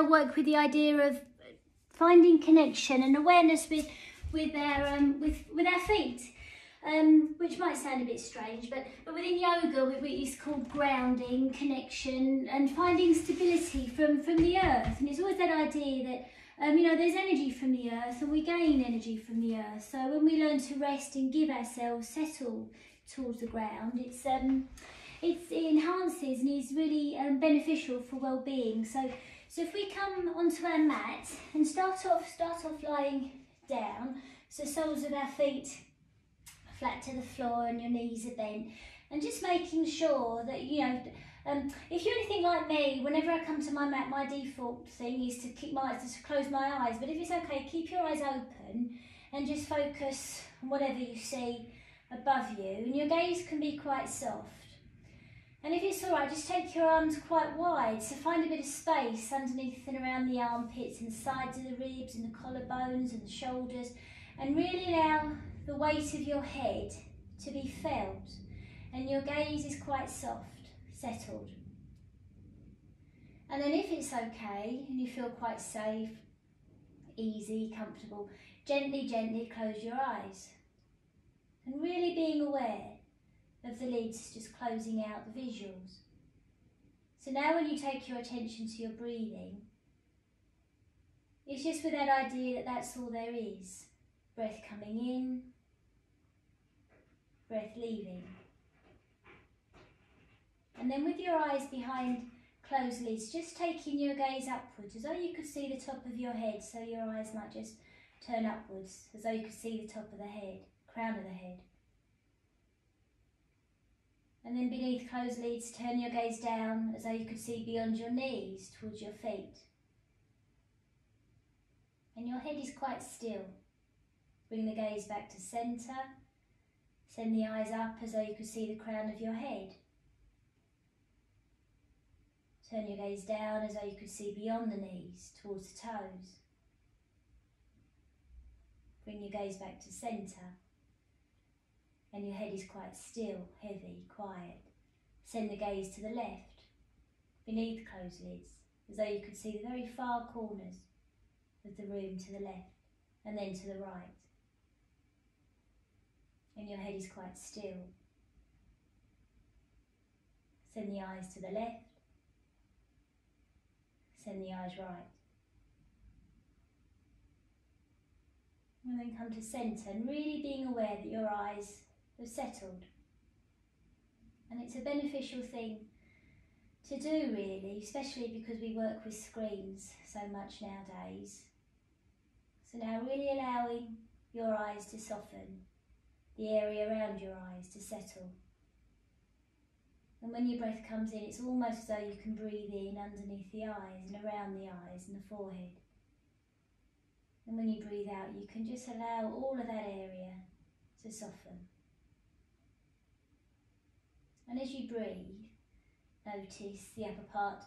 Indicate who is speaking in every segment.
Speaker 1: to work with the idea of finding connection and awareness with our feet, which might sound a bit strange, but within yoga it's called grounding, connection, and finding stability from the earth. And it's always that idea that you know, there's energy from the earth and we gain energy from the earth. So when we learn to rest and give ourselves, settle towards the ground, it enhances and is really beneficial for well-being. So if we come onto our mat and start off lying down, so soles of our feet flat to the floor and your knees are bent, and just making sure that, you know, if you're anything like me, whenever I come to my mat, my default thing is to keep my eyes, to close my eyes. But if it's okay, keep your eyes open and just focus on whatever you see above you, and your gaze can be quite soft. And if it's all right, just take your arms quite wide, so find a bit of space underneath and around the armpits and the sides of the ribs and the collarbones and the shoulders, and really allow the weight of your head to be felt, and your gaze is quite soft, settled. And then if it's okay and you feel quite safe, easy, comfortable, gently close your eyes, and really being aware of the lids just closing out the visuals. So now when you take your attention to your breathing, it's just with that idea that that's all there is. Breath coming in, breath leaving. And then with your eyes behind closed lids, just taking your gaze upwards, as though you could see the top of your head, so your eyes might just turn upwards, as though you could see the top of the head, crown of the head. And then beneath closed lids, turn your gaze down as though you could see beyond your knees towards your feet. And your head is quite still. Bring the gaze back to centre. Send the eyes up as though you could see the crown of your head. Turn your gaze down as though you could see beyond the knees towards the toes. Bring your gaze back to centre. And your head is quite still, heavy, quiet. Send the gaze to the left, beneath closed lids, as though you could see the very far corners of the room to the left, and then to the right. And your head is quite still. Send the eyes to the left, send the eyes right. And then come to centre, and really being aware that your eyes have settled. And it's a beneficial thing to do, really, especially because we work with screens so much nowadays. So now really allowing your eyes to soften, the area around your eyes to settle. And when your breath comes in, it's almost as though you can breathe in underneath the eyes and around the eyes and the forehead. And when you breathe out, you can just allow all of that area to soften. And as you breathe, notice the upper part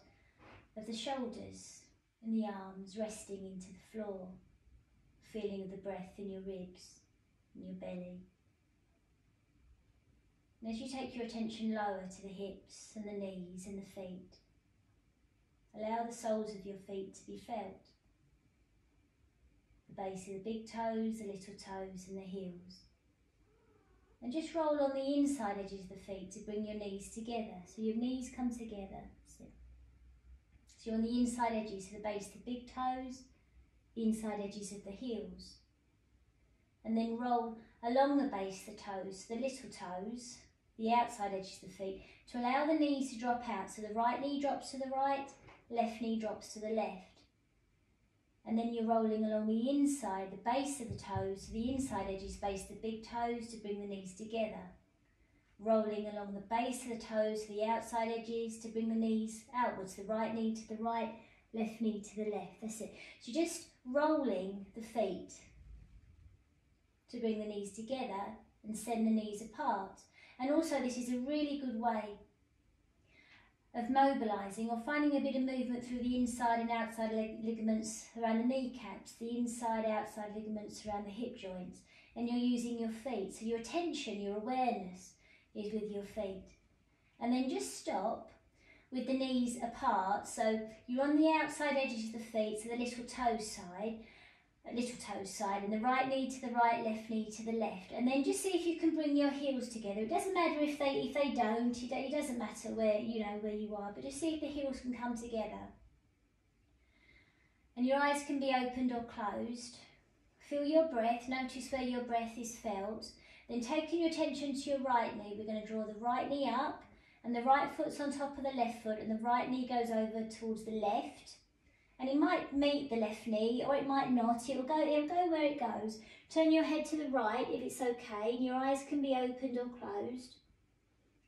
Speaker 1: of the shoulders and the arms resting into the floor, feeling of the breath in your ribs and your belly. And as you take your attention lower to the hips and the knees and the feet, allow the soles of your feet to be felt. The base of the big toes, the little toes and the heels. And just roll on the inside edges of the feet to bring your knees together. So your knees come together. So you're on the inside edges, so the base of the big toes, the inside edges of the heels. And then roll along the base of the toes, the little toes, the outside edges of the feet, to allow the knees to drop out. So the right knee drops to the right, left knee drops to the left. And then you're rolling along the inside, the base of the toes, to the inside edges, base of the big toes to bring the knees together. Rolling along the base of the toes to the outside edges to bring the knees outwards, the right knee to the right, left knee to the left. That's it. So you're just rolling the feet to bring the knees together and send the knees apart. And also this is a really good way of mobilising or finding a bit of movement through the inside and outside ligaments around the kneecaps, the inside outside ligaments around the hip joints, and you're using your feet. So your attention, your awareness is with your feet. And then just stop, with the knees apart. So you're on the outside edges of the feet, so the little toe side, and the right knee to the right, left knee to the left. And then just see if you can bring your heels together. It doesn't matter if they don't, it doesn't matter where you are, but just see if the heels can come together. And your eyes can be opened or closed. Feel your breath, notice where your breath is felt. Then taking your attention to your right knee, we're going to draw the right knee up, and the right foot's on top of the left foot, and the right knee goes over towards the left. And it might meet the left knee, or it might not. It'll go where it goes. Turn your head to the right if it's okay, and your eyes can be opened or closed.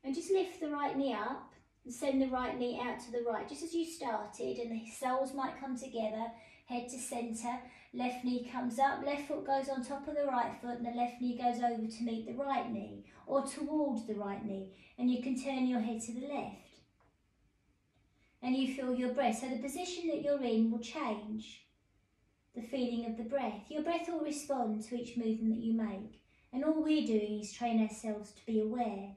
Speaker 1: And just lift the right knee up and send the right knee out to the right, just as you started, and the soles might come together, head to centre. Left knee comes up, left foot goes on top of the right foot, and the left knee goes over to meet the right knee, or towards the right knee, and you can turn your head to the left. And you feel your breath. So the position that you're in will change the feeling of the breath. Your breath will respond to each movement that you make. And all we're doing is train ourselves to be aware.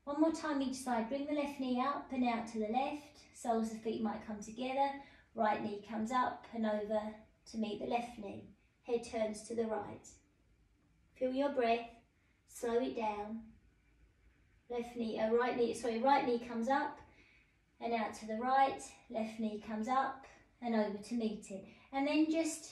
Speaker 1: One more time each side. Bring the left knee up and out to the left. Soles of the feet might come together. Right knee comes up and over to meet the left knee. Head turns to the right. Feel your breath. Slow it down. Right knee comes up and out to the right, left knee comes up and over to meet it. And then just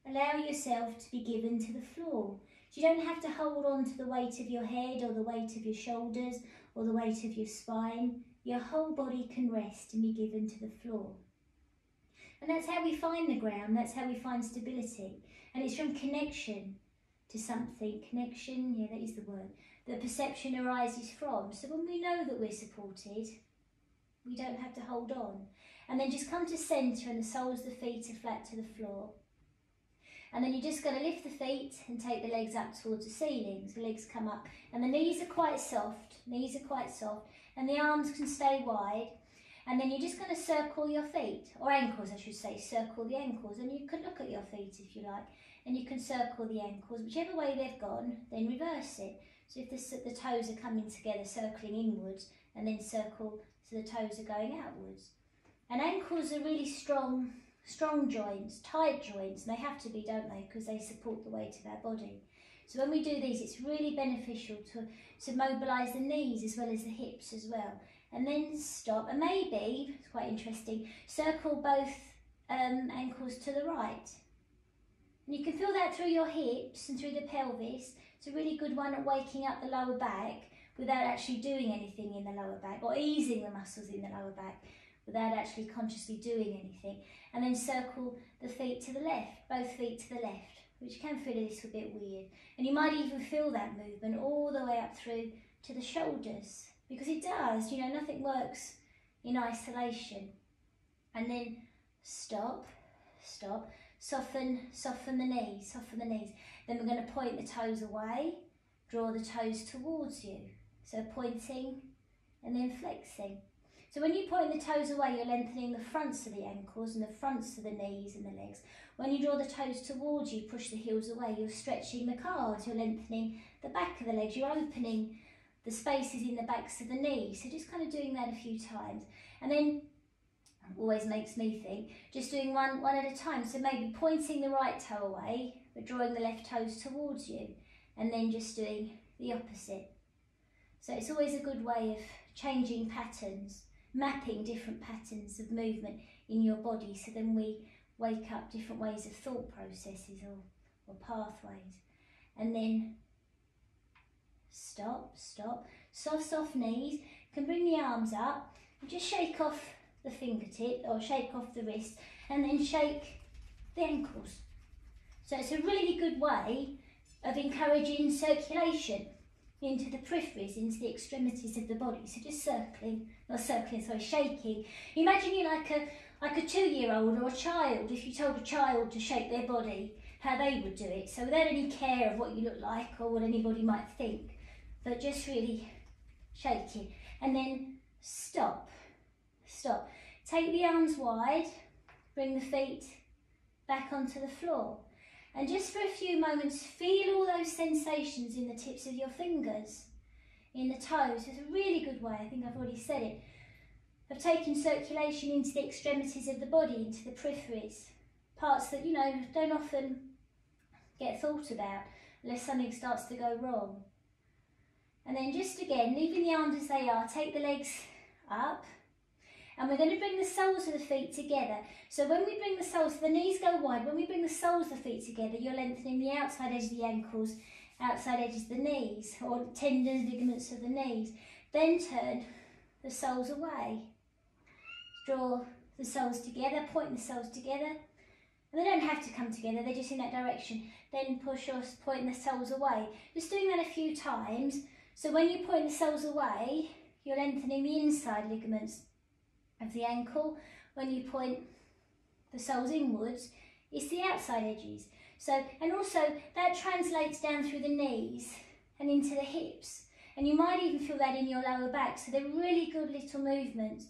Speaker 1: allow yourself to be given to the floor. So you don't have to hold on to the weight of your head or the weight of your shoulders or the weight of your spine. Your whole body can rest and be given to the floor. And that's how we find the ground, that's how we find stability. And it's from connection to something. Connection, yeah, that is the word. The perception arises from. So when we know that we're supported, we don't have to hold on. And then just come to centre, and the soles of the feet are flat to the floor. And then you're just going to lift the feet and take the legs up towards the ceiling. So the legs come up, and the knees are quite soft. And the arms can stay wide. And then you're just going to circle your feet, or ankles I should say, circle the ankles. And you can look at your feet if you like, and you can circle the ankles. Whichever way they've gone, then reverse it. So if the toes are coming together, circling inwards, and then circle so the toes are going outwards. And ankles are really strong joints, tight joints, and they have to be, don't they, because they support the weight of our body. So when we do these, it's really beneficial to mobilise the knees as well as the hips as well. And then stop, and maybe, it's quite interesting, circle both ankles to the right. And you can feel that through your hips and through the pelvis. It's a really good one at waking up the lower back without actually doing anything in the lower back, or easing the muscles in the lower back without actually consciously doing anything. And then circle the feet to the left, both feet to the left, which can feel a little bit weird. And you might even feel that movement all the way up through to the shoulders, because it does, you know, nothing works in isolation. And then stop, soften the knees, Then we're going to point the toes away, draw the toes towards you. So pointing and then flexing. So when you point the toes away, you're lengthening the fronts of the ankles and the fronts of the knees and the legs. When you draw the toes towards you, push the heels away, you're stretching the calves, you're lengthening the back of the legs, you're opening the spaces in the backs of the knees. So just kind of doing that a few times. And then, always makes me think, just doing one at a time. So maybe pointing the right toe away, but drawing the left toes towards you, and then just doing the opposite. So it's always a good way of changing patterns, mapping different patterns of movement in your body, so then we wake up different ways of thought processes or pathways. And then stop, soft knees. You can bring the arms up and just shake off the fingertip or shake off the wrist, and then shake the ankles. So it's a really good way of encouraging circulation into the peripheries, into the extremities of the body. So just shaking. Imagine you like a 2-year-old or a child. If you told a child to shake their body, how they would do it. So without any care of what you look like or what anybody might think, but just really shaking. And then stop. Take the arms wide, bring the feet back onto the floor. And just for a few moments, feel all those sensations in the tips of your fingers, in the toes. It's a really good way, I think I've already said it, of taking circulation into the extremities of the body, into the peripheries, parts that, you know, don't often get thought about unless something starts to go wrong. And then just again, leaving the arms as they are, take the legs up, and we're going to bring the soles of the feet together. So when we bring the soles, the knees go wide, when we bring the soles of the feet together, you're lengthening the outside edge of the ankles, outside edges of the knees, or tendons, ligaments of the knees. Then turn the soles away. Draw the soles together, point the soles together. And they don't have to come together, they're just in that direction. Then push or point the soles away. Just doing that a few times. So when you point the soles away, you're lengthening the inside ligaments of the ankle. When you point the soles inwards, it's the outside edges. So, and also that translates down through the knees and into the hips. And you might even feel that in your lower back. So they're really good little movements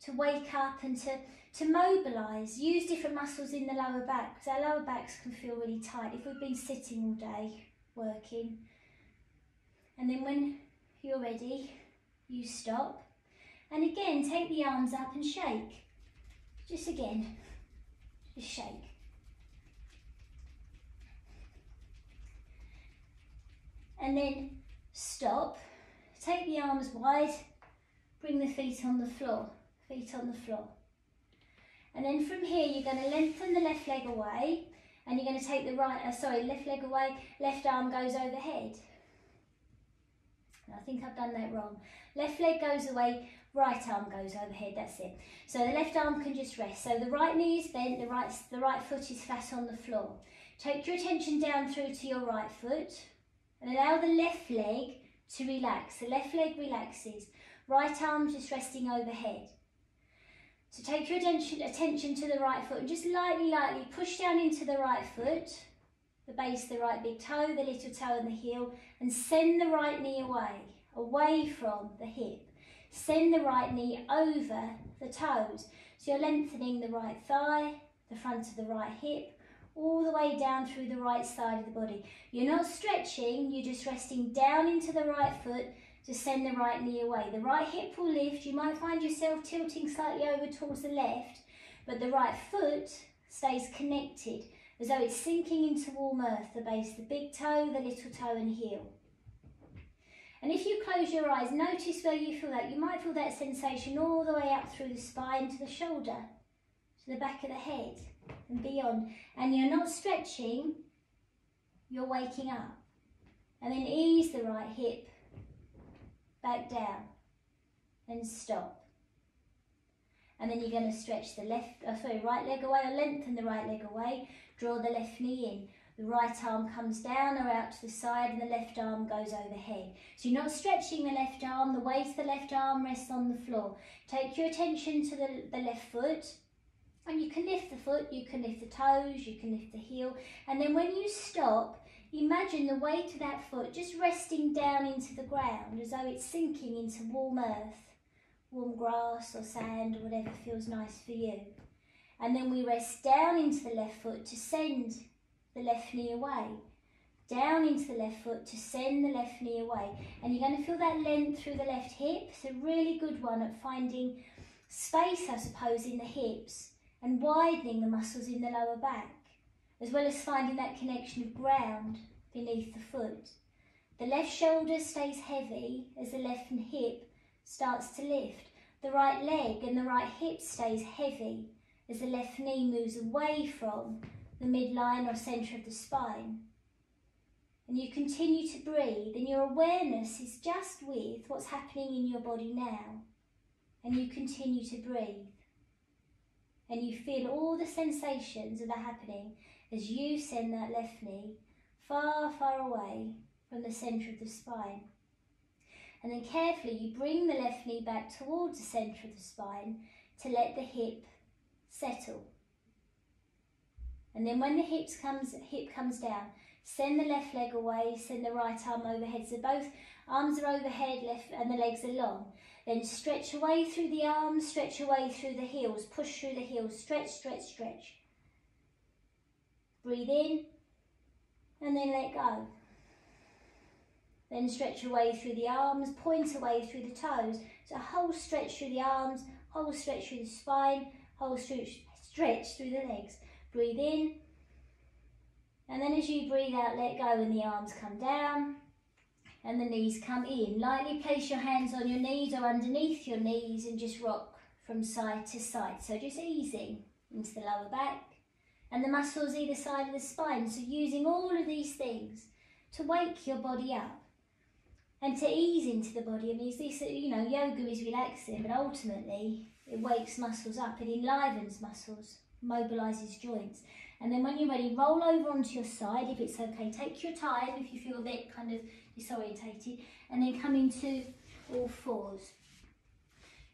Speaker 1: to wake up and to mobilise. Use different muscles in the lower back, because our lower backs can feel really tight if we've been sitting all day working. And then when you're ready, you stop. And again, take the arms up and shake. Just again, just shake. And then stop. Take the arms wide, bring the feet on the floor. Feet on the floor. And then from here you're going to lengthen the left leg away, and you're going to take the left leg away, left arm goes overhead. I think I've done that wrong. Left leg goes away, right arm goes overhead, that's it. So the left arm can just rest. So the right knee is bent, the right foot is flat on the floor. Take your attention down through to your right foot and allow the left leg to relax. The left leg relaxes, right arm just resting overhead. So take your attention to the right foot and just lightly push down into the right foot, the base of the right big toe, the little toe and the heel, and send the right knee away from the hip. Send the right knee over the toes. So you're lengthening the right thigh, the front of the right hip, all the way down through the right side of the body. You're not stretching, you're just resting down into the right foot to send the right knee away. The right hip will lift. You might find yourself tilting slightly over towards the left, but the right foot stays connected as though it's sinking into warm earth, the base, the big toe, the little toe and heel. And if you close your eyes, notice where you feel that. You might feel that sensation all the way up through the spine to the shoulder, to the back of the head and beyond. And you're not stretching, you're waking up. And then ease the right hip back down and stop. And then you're going to stretch the right leg away, or lengthen the right leg away, draw the left knee in. The right arm comes down or out to the side and the left arm goes overhead. So you're not stretching the left arm, the weight of the left arm rests on the floor. Take your attention to the left foot, and you can lift the foot, you can lift the toes, you can lift the heel, and then when you stop, imagine the weight of that foot just resting down into the ground as though it's sinking into warm earth, warm grass or sand or whatever feels nice for you. And then we rest down into the left foot to send the left knee away. Down into the left foot to send the left knee away. And you're going to feel that length through the left hip. It's a really good one at finding space, I suppose, in the hips and widening the muscles in the lower back, as well as finding that connection of ground beneath the foot. The left shoulder stays heavy as the left hip starts to lift. The right leg and the right hip stays heavy as the left knee moves away from the midline or centre of the spine. And you continue to breathe, and your awareness is just with what's happening in your body now. And you continue to breathe. And you feel all the sensations that are happening as you send that left knee far, far away from the centre of the spine. And then carefully you bring the left knee back towards the centre of the spine to let the hip settle. And then when the hip comes down, send the left leg away, send the right arm overhead. So both arms are overhead, left, and the legs are long. Then stretch away through the arms, stretch away through the heels, push through the heels, stretch, stretch, stretch. Breathe in, and then let go. Then stretch away through the arms, point away through the toes. So a whole stretch through the arms, whole stretch through the spine, whole stretch through the legs. Breathe in, and then as you breathe out, let go and the arms come down and the knees come in. Lightly place your hands on your knees or underneath your knees and just rock from side to side. So just easing into the lower back and the muscles either side of the spine. So using all of these things to wake your body up and to ease into the body. I mean, this, yoga is relaxing, but ultimately it wakes muscles up, it enlivens muscles, mobilises joints. And then when you're ready, roll over onto your side if it's okay. Take your time if you feel a bit kind of disorientated, and then come into all fours.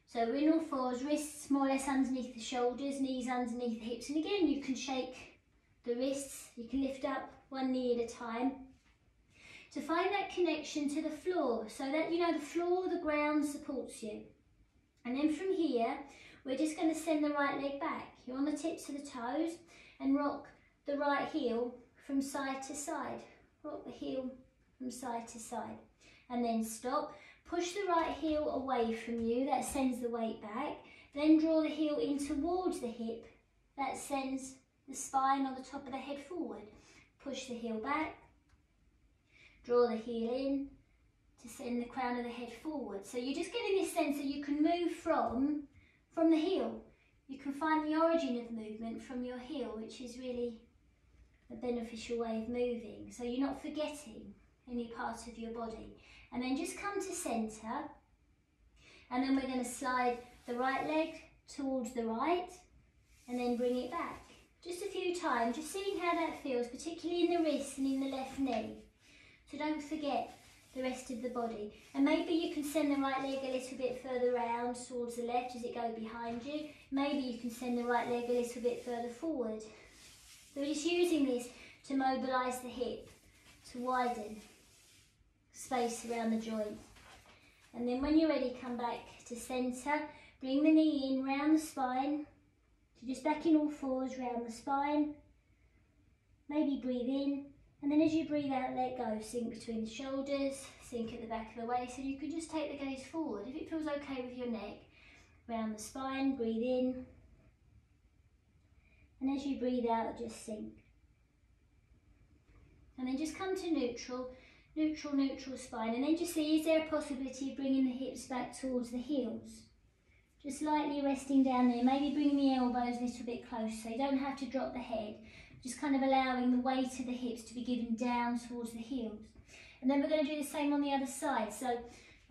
Speaker 1: So we're in all fours, wrists more or less underneath the shoulders, knees underneath the hips. And again, you can shake the wrists, you can lift up one knee at a time to find that connection to the floor, so that, the floor, the ground supports you. And then from here, we're just going to send the right leg back. You're on the tips of the toes and rock the right heel from side to side. Rock the heel from side to side. And then stop. Push the right heel away from you. That sends the weight back. Then draw the heel in towards the hip. That sends the spine or the top of the head forward. Push the heel back. Draw the heel in to send the crown of the head forward. So you're just getting this sense that you can move from the heel. You can find the origin of movement from your heel, which is really a beneficial way of moving. So you're not forgetting any part of your body. And then just come to centre, and then we're going to slide the right leg towards the right and then bring it back. Just a few times, just seeing how that feels, particularly in the wrists and in the left knee. So don't forget the rest of the body. And maybe you can send the right leg a little bit further round towards the left as it goes behind you. Maybe you can send the right leg a little bit further forward. So we're just using this to mobilise the hip, to widen space around the joint. And then when you're ready, come back to centre. Bring the knee in, round the spine. So just back in all fours, round the spine. Maybe breathe in. And then as you breathe out, let go. Sink between the shoulders, sink at the back of the waist, and you can just take the gaze forward. If it feels okay with your neck, round the spine, breathe in. And as you breathe out, just sink. And then just come to neutral, neutral, neutral spine. And then just see, is there a possibility of bringing the hips back towards the heels? Just lightly resting down there, maybe bringing the elbows a little bit closer, so you don't have to drop the head. Just kind of allowing the weight of the hips to be given down towards the heels. And then we're going to do the same on the other side. So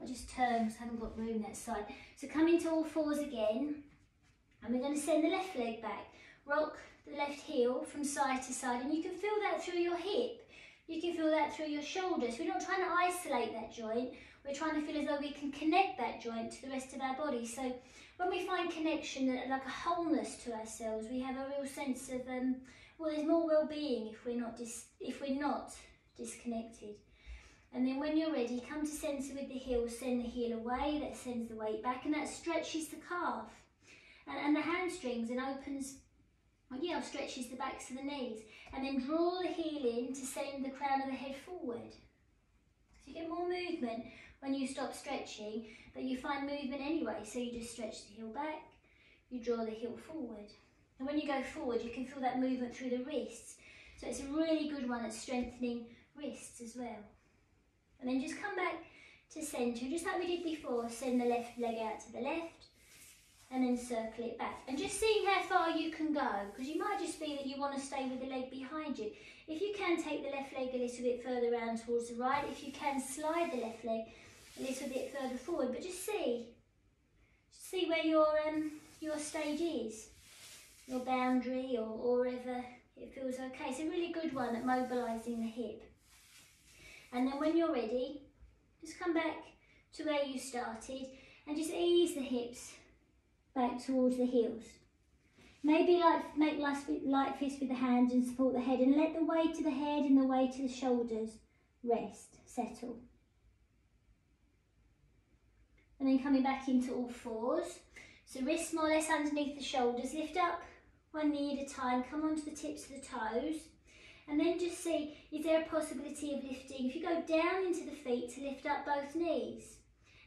Speaker 1: I'll just turn because I haven't got room that side. So come into all fours again. And we're going to send the left leg back. Rock the left heel from side to side. And you can feel that through your hip. You can feel that through your shoulders. We're not trying to isolate that joint. We're trying to feel as though we can connect that joint to the rest of our body. So when we find connection, like a wholeness to ourselves, we have a real sense of well, there's more well-being if we're not disconnected. And then when you're ready, come to centre with the heel, send the heel away, that sends the weight back, and that stretches the calf and the hamstrings and opens, stretches the backs of the knees. And then draw the heel in to send the crown of the head forward. So you get more movement when you stop stretching, but you find movement anyway, so you just stretch the heel back, you draw the heel forward. And when you go forward, you can feel that movement through the wrists. So it's a really good one at strengthening wrists as well. And then just come back to centre, just like we did before. Send the left leg out to the left and then circle it back. And just seeing how far you can go, because you might just be that you want to stay with the leg behind you. If you can, take the left leg a little bit further round towards the right. If you can, slide the left leg a little bit further forward. But just see where your stage is. Your boundary or wherever it feels okay. It's a really good one at mobilising the hip. And then when you're ready, just come back to where you started and just ease the hips back towards the heels. Maybe make light fists with the hands and support the head, and let the weight of the head and the weight of the shoulders rest, settle. And then coming back into all fours. So wrists more or less underneath the shoulders, lift up one knee at a time, come onto the tips of the toes, and then just see, is there a possibility of lifting, if you go down into the feet, to lift up both knees.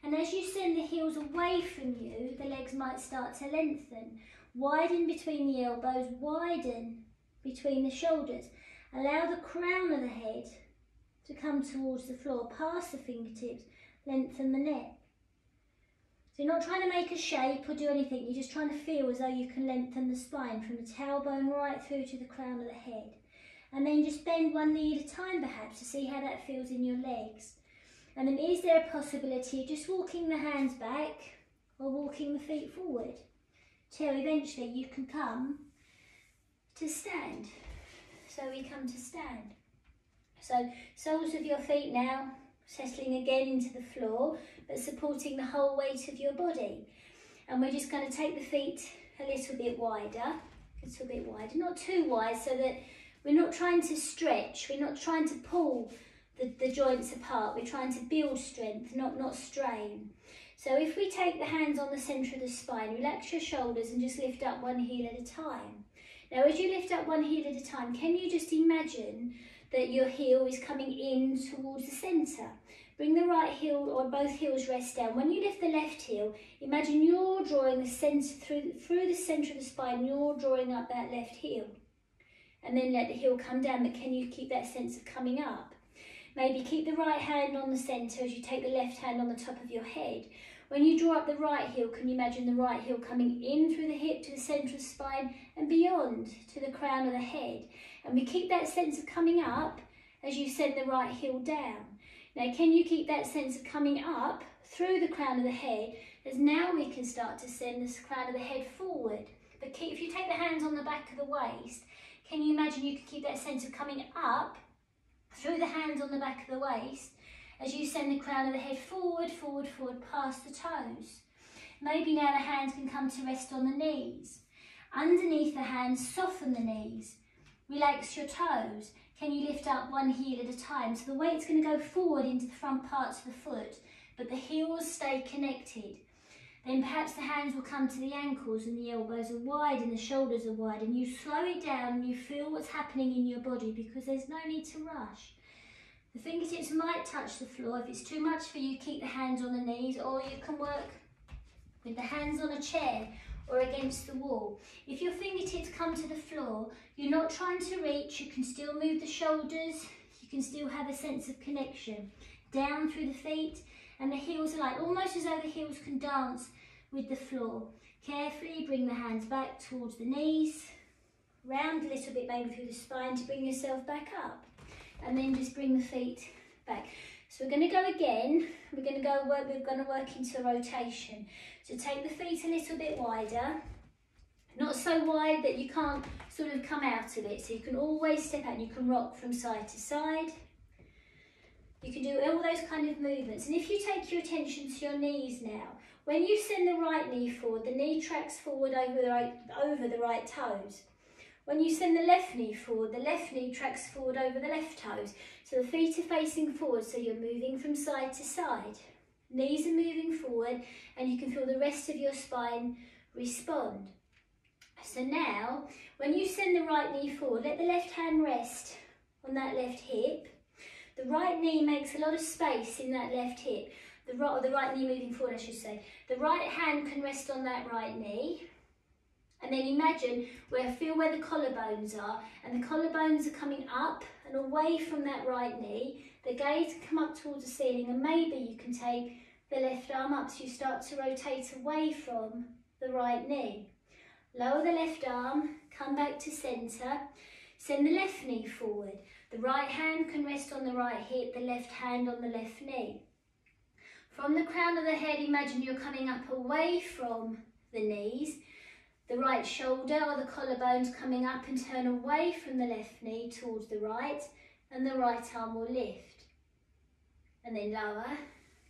Speaker 1: And as you send the heels away from you, the legs might start to lengthen. Widen between the elbows, widen between the shoulders. Allow the crown of the head to come towards the floor, past the fingertips, lengthen the neck. So you're not trying to make a shape or do anything, you're just trying to feel as though you can lengthen the spine from the tailbone right through to the crown of the head. And then just bend one knee at a time perhaps to see how that feels in your legs. And then is there a possibility of just walking the hands back or walking the feet forward till eventually you can come to stand. So we come to stand. So soles of your feet now settling again into the floor but supporting the whole weight of your body. And we're just going to take the feet a little bit wider, not too wide, so that we're not trying to stretch, we're not trying to pull the joints apart, we're trying to build strength, not strain. So if we take the hands on the centre of the spine, relax your shoulders and just lift up one heel at a time. Now as you lift up one heel at a time, can you just imagine that your heel is coming in towards the centre? Bring the right heel or both heels rest down. When you lift the left heel, imagine you're drawing the centre through the centre of the spine, you're drawing up that left heel. And then let the heel come down, but can you keep that sense of coming up? Maybe keep the right hand on the centre as you take the left hand on the top of your head. When you draw up the right heel, can you imagine the right heel coming in through the hip to the centre of the spine and beyond to the crown of the head? And we keep that sense of coming up as you send the right heel down. Now can you keep that sense of coming up through the crown of the head as now we can start to send this crown of the head forward. But if you take the hands on the back of the waist, can you imagine you can keep that sense of coming up through the hands on the back of the waist as you send the crown of the head forward, forward, forward, past the toes. Maybe now the hands can come to rest on the knees. Underneath the hands, soften the knees. Relax your toes. Can you lift up one heel at a time? So the weight's going to go forward into the front parts of the foot, but the heels stay connected. Then perhaps the hands will come to the ankles and the elbows are wide and the shoulders are wide, and you slow it down and you feel what's happening in your body because there's no need to rush. The fingertips might touch the floor. If it's too much for you, keep the hands on the knees, or you can work with the hands on a chair or against the wall. If your fingertips come to the floor, you're not trying to reach, you can still move the shoulders, you can still have a sense of connection. Down through the feet, and the heels are light, almost as though the heels can dance with the floor. Carefully bring the hands back towards the knees, round a little bit maybe through the spine to bring yourself back up, and then just bring the feet back. So we're going to go again, we're going to work into rotation. So take the feet a little bit wider, not so wide that you can't sort of come out of it, so you can always step out and you can rock from side to side. You can do all those kind of movements. And if you take your attention to your knees now, when you send the right knee forward, the knee tracks forward over the right toes. When you send the left knee forward, the left knee tracks forward over the left toes. So the feet are facing forward, so you're moving from side to side. Knees are moving forward, and you can feel the rest of your spine respond. So now, when you send the right knee forward, let the left hand rest on that left hip. The right knee makes a lot of space in that left hip. The right knee moving forward, I should say. The right hand can rest on that right knee. And then imagine feel where the collarbones are. And the collarbones are coming up and away from that right knee. The gaze can come up towards the ceiling, and maybe you can take the left arm up so you start to rotate away from the right knee. Lower the left arm, come back to centre. Send the left knee forward. The right hand can rest on the right hip, the left hand on the left knee. From the crown of the head, imagine you're coming up away from the knees. The right shoulder or the collarbones coming up and turn away from the left knee towards the right, and the right arm will lift. And then lower,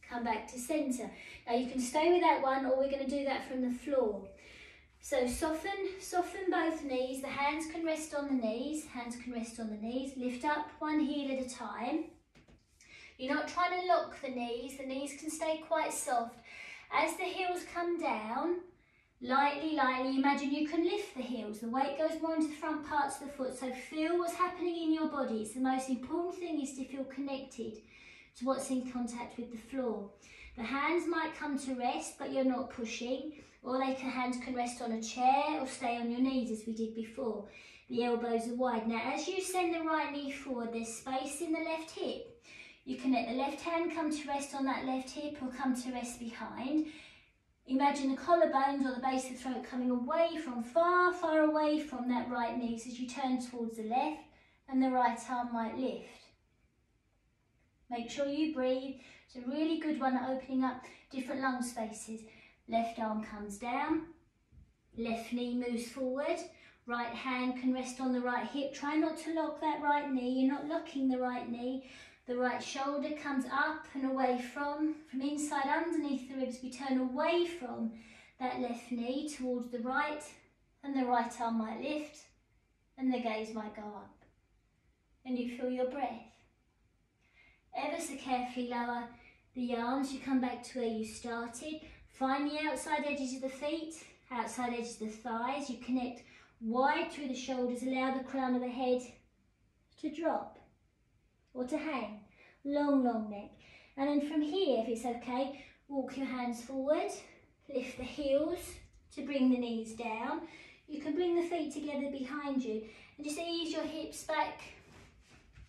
Speaker 1: come back to centre. Now you can stay with that one, or we're going to do that from the floor. So soften both knees, the hands can rest on the knees, lift up one heel at a time. You're not trying to lock the knees can stay quite soft. As the heels come down, lightly, imagine you can lift the heels, the weight goes more into the front parts of the foot, so feel what's happening in your body. It's the most important thing is to feel connected to what's in contact with the floor. The hands might come to rest, but you're not pushing, or hands can rest on a chair or stay on your knees as we did before. The elbows are wide. Now, as you send the right knee forward, there's space in the left hip. You can let the left hand come to rest on that left hip or come to rest behind. Imagine the collarbones or the base of the throat coming away from, far, far away from that right knee. So as you turn towards the left, and the right arm might lift. Make sure you breathe. It's a really good one at opening up different lung spaces. Left arm comes down, left knee moves forward, right hand can rest on the right hip. Try not to lock that right knee, you're not locking the right knee. The right shoulder comes up and away from inside underneath the ribs. We turn away from that left knee towards the right, and the right arm might lift and the gaze might go up. And you feel your breath. Ever so carefully lower the arms, you come back to where you started. Find the outside edges of the feet, outside edges of the thighs. You connect wide through the shoulders, allow the crown of the head to drop or to hang. Long, long neck. And then from here, if it's okay, walk your hands forward, lift the heels to bring the knees down. You can bring the feet together behind you and just ease your hips back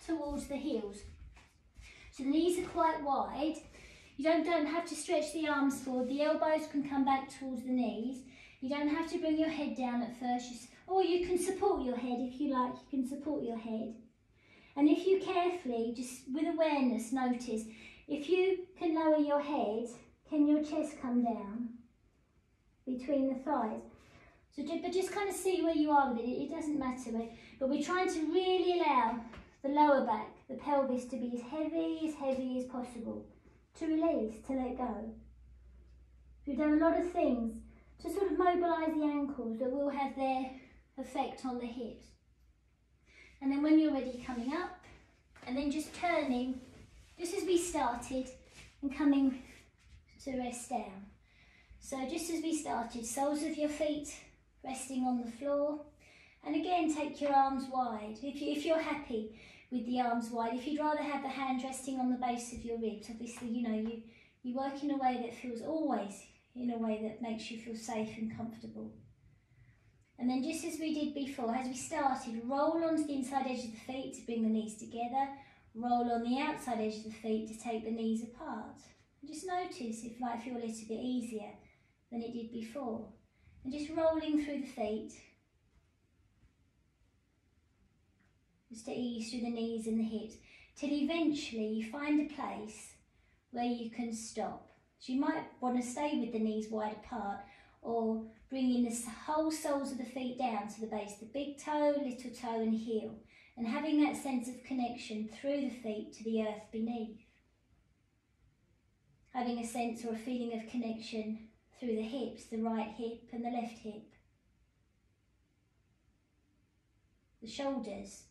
Speaker 1: towards the heels. So the knees are quite wide. You don't have to stretch the arms forward. The elbows can come back towards the knees. You don't have to bring your head down at first. Or you can support your head if you like. You can support your head. And if you carefully, just with awareness, notice, if you can lower your head, can your chest come down between the thighs? So but just kind of see where you are with it. It doesn't matter. But we're trying to really allow the lower back, the pelvis, to be as heavy as possible. To release, to let go. We've done a lot of things to sort of mobilise the ankles that will have their effect on the hips. And then when you're ready, coming up, and then just turning, just as we started, and coming to rest down. So just as we started, soles of your feet resting on the floor. And again, take your arms wide. If you're happy with the arms wide, if you'd rather have the hands resting on the base of your ribs, obviously, you know, you work in a way that feels always in a way that makes you feel safe and comfortable. And then just as we did before, as we started, roll onto the inside edge of the feet to bring the knees together, roll on the outside edge of the feet to take the knees apart. And just notice if it might feel a little bit easier than it did before. And just rolling through the feet, just to ease through the knees and the hips, till eventually you find a place where you can stop. So you might want to stay with the knees wide apart, or bringing the whole soles of the feet down to the base, the big toe, little toe and heel, and having that sense of connection through the feet to the earth beneath. Having a sense or a feeling of connection through the hips, the right hip and the left hip. The shoulders,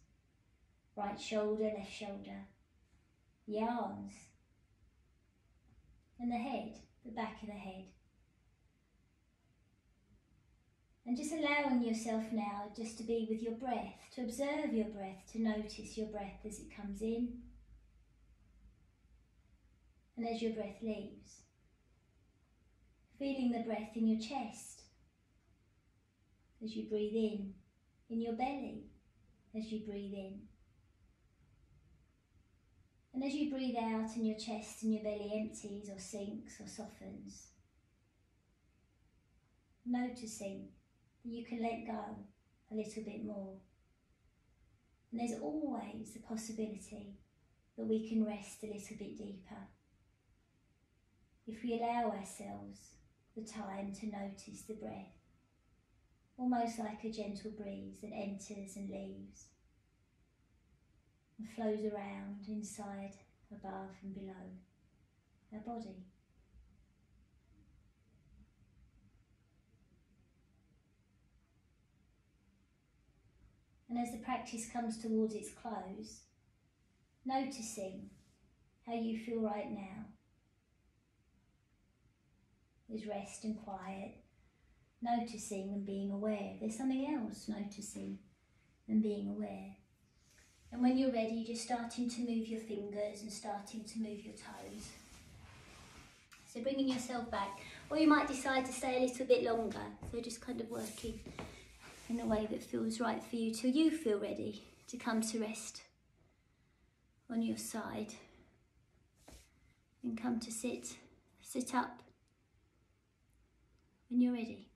Speaker 1: right shoulder, left shoulder. The arms. And the head, the back of the head. And just allowing yourself now just to be with your breath, to observe your breath, to notice your breath as it comes in and as your breath leaves. Feeling the breath in your chest as you breathe in your belly as you breathe in. And as you breathe out and your chest and your belly empties or sinks or softens, noticing that you can let go a little bit more. And there's always the possibility that we can rest a little bit deeper if we allow ourselves the time to notice the breath, almost like a gentle breeze that enters and leaves and flows around inside, above and below our body. And as the practice comes towards its close, noticing how you feel right now. There's rest and quiet, noticing and being aware. There's something else, noticing and being aware. And when you're ready, just starting to move your fingers and starting to move your toes. So bringing yourself back, or you might decide to stay a little bit longer. So just kind of working in a way that feels right for you till you feel ready to come to rest on your side and come to sit up when you're ready.